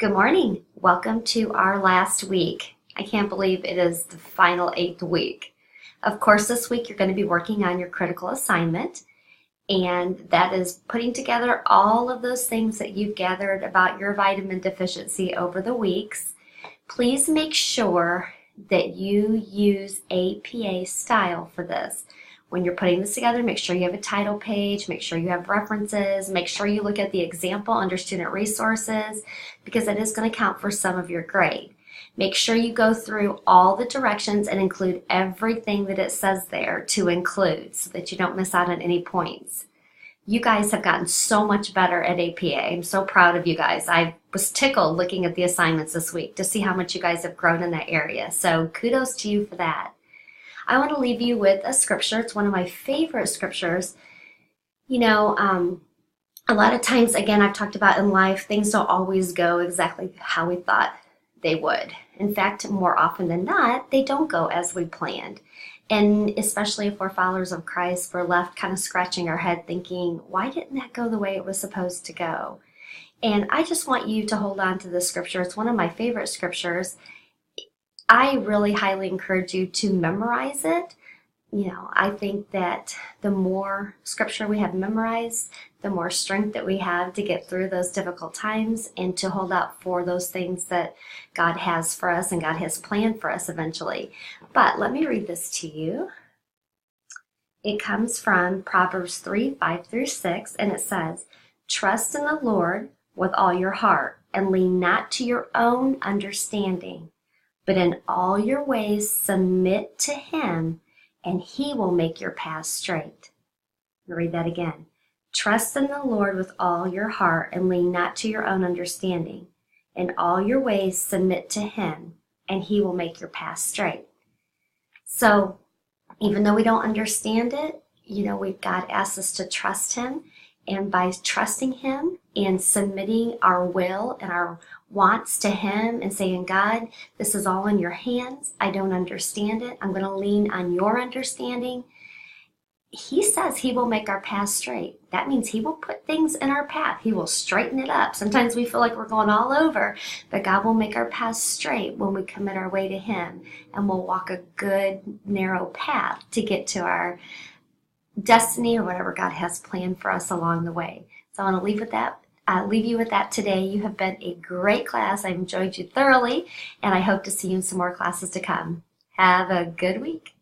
Good morning. Welcome to our last week. I can't believe it is the final 8th week. Of course, this week you're going to be working on your critical assignment, and that is putting together all of those things that you've gathered about your vitamin deficiency over the weeks. Please make sure that you use APA style for this. When you're putting this together, make sure you have a title page, make sure you have references, make sure you look at the example under student resources because it is going to count for some of your grade. Make sure you go through all the directions and include everything that it says there to include so that you don't miss out on any points. You guys have gotten so much better at APA. I'm so proud of you guys. I was tickled looking at the assignments this week to see how much you guys have grown in that area. So kudos to you for that. I want to leave you with a scripture. It's one of my favorite scriptures. A lot of times, again, I've talked about in life, things don't always go exactly how we thought they would. In fact, more often than not, they don't go as we planned. And especially if we're followers of Christ, we're left kind of scratching our head thinking, why didn't that go the way it was supposed to go? And I just want you to hold on to this scripture. It's one of my favorite scriptures. I really highly encourage you to memorize it. I think that the more scripture we have memorized, the more strength that we have to get through those difficult times and to hold out for those things that God has for us and God has planned for us eventually. But let me read this to you. It comes from Proverbs 3:5-6, and it says, "Trust in the Lord with all your heart and lean not to your own understanding, but in all your ways submit to Him, and He will make your path straight." I'll read that again. Trust in the Lord with all your heart and lean not to your own understanding. In all your ways submit to Him, and He will make your path straight. So even though we don't understand it, God asks us to trust Him. And by trusting Him and submitting our will and our wants to Him and saying, God, this is all in your hands. I don't understand it. I'm going to lean on your understanding. He says He will make our path straight. That means He will put things in our path. He will straighten it up. Sometimes we feel like we're going all over, but God will make our path straight when we commit our way to Him, and we'll walk a good, narrow path to get to our destiny or whatever God has planned for us along the way. So I want to leave you with that today. You have been a great class. I've enjoyed you thoroughly, and I hope to see you in some more classes to come. Have a good week.